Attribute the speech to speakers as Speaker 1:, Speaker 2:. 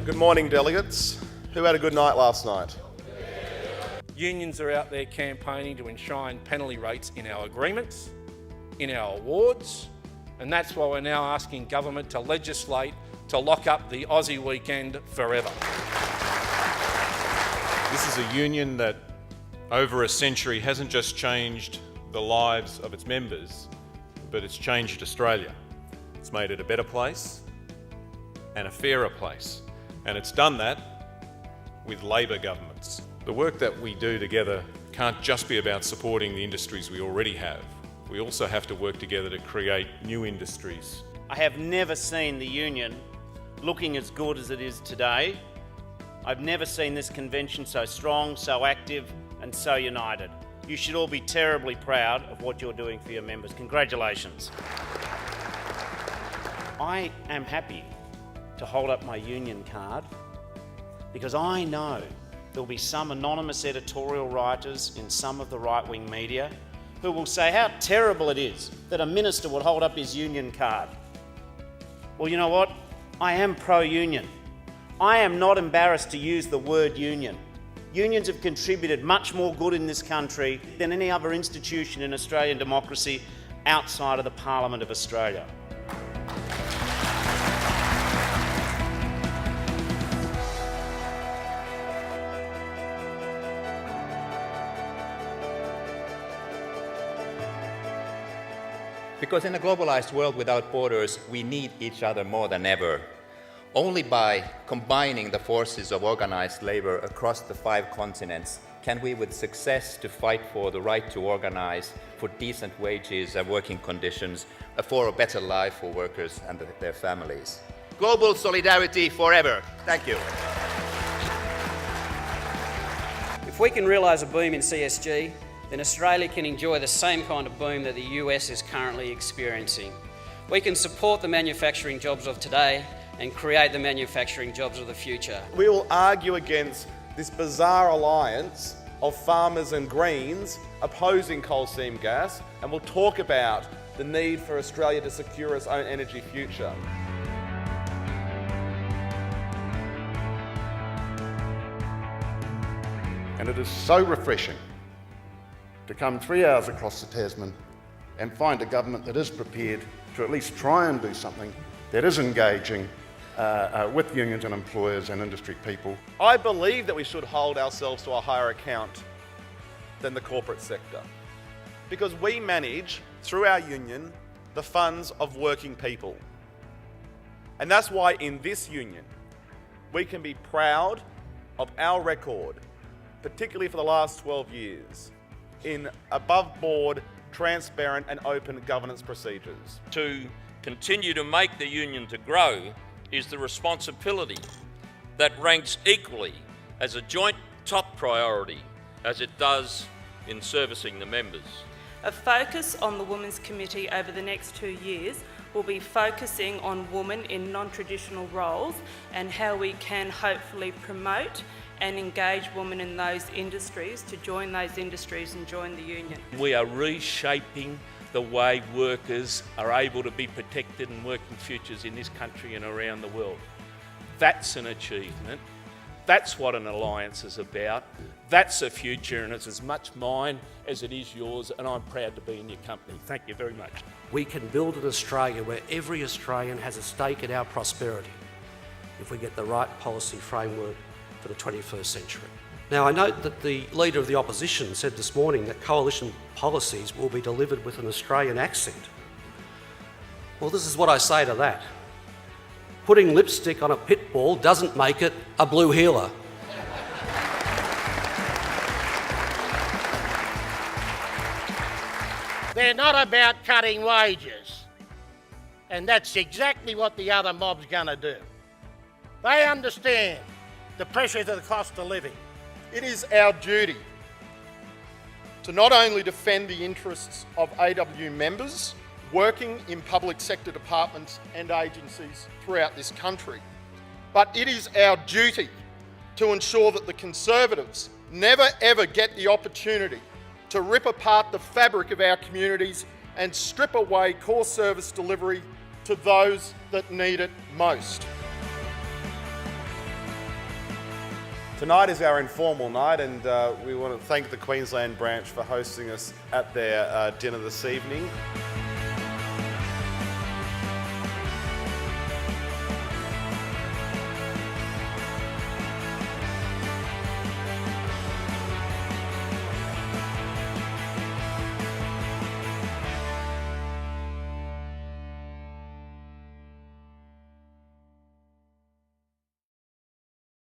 Speaker 1: Good morning, delegates. Who had a good night last night?
Speaker 2: Unions are out there campaigning to enshrine penalty rates in our agreements, in our awards, and that's why we're now asking government to legislate to lock up the Aussie weekend forever.
Speaker 3: This is a union that over a century hasn't just changed the lives of its members, but it's changed Australia. It's made it a better place and a fairer place. And it's done that with Labor governments. The work that we do together can't just be about supporting the industries we already have. We also have to work together to create new industries.
Speaker 4: I have never seen the union looking as good as it is today. I've never seen this convention so strong, so active and so united. You should all be terribly proud of what you're doing for your members. Congratulations. I am happy to hold up my union card because I know there'll be some anonymous editorial writers in some of the right-wing media who will say how terrible it is that a minister would hold up his union card. Well, you know what? I am pro-union. I am not embarrassed to use the word union. Unions have contributed much more good in this country than any other institution in Australian democracy outside of the Parliament of Australia.
Speaker 5: Because in a globalized world without borders, we need each other more than ever. Only by combining the forces of organized labor across the 5 continents can we with success to fight for the right to organize, for decent wages and working conditions, for a better life for workers and their families. Global solidarity forever. Thank you.
Speaker 6: If we can realise a boom in CSG, then Australia can enjoy the same kind of boom that the US is currently experiencing. We can support the manufacturing jobs of today and create the manufacturing jobs of the future.
Speaker 1: We will argue against this bizarre alliance of farmers and Greens opposing coal seam gas, and we'll talk about the need for Australia to secure its own energy future.
Speaker 7: And it is so refreshing to come 3 hours across the Tasman and find a government that is prepared to at least try and do something that is engaging with unions and employers and industry people.
Speaker 1: I believe that we should hold ourselves to a higher account than the corporate sector, because we manage, through our union, the funds of working people. And that's why in this union, we can be proud of our record, particularly for the last 12 years, in above-board, transparent and open governance procedures.
Speaker 8: To continue to make the union to grow is the responsibility that ranks equally as a joint top priority as it does in servicing the members.
Speaker 9: A focus on the Women's Committee over the next 2 years will be focusing on women in non-traditional roles and how we can hopefully promote and engage women in those industries to join those industries and join the union.
Speaker 2: We are reshaping the way workers are able to be protected in working futures in this country and around the world. That's an achievement. That's what an alliance is about. That's a future, and it's as much mine as it is yours, and I'm proud to be in your company. Thank you very much.
Speaker 10: We can build an Australia where every Australian has a stake in our prosperity if we get the right policy framework for the 21st century. Now, I note that the Leader of the Opposition said this morning that coalition policies will be delivered with an Australian accent. Well, this is what I say to that. Putting lipstick on a pit bull doesn't make it a blue heeler.
Speaker 11: They're not about cutting wages, and that's exactly what the other mob's going to do. They understand the pressures of the cost of living.
Speaker 12: It is our duty to not only defend the interests of AWU members working in public sector departments and agencies throughout this country, but it is our duty to ensure that the Conservatives never ever get the opportunity to rip apart the fabric of our communities and strip away core service delivery to those that need it most.
Speaker 1: Tonight is our informal night, and we want to thank the Queensland branch for hosting us at their dinner this evening.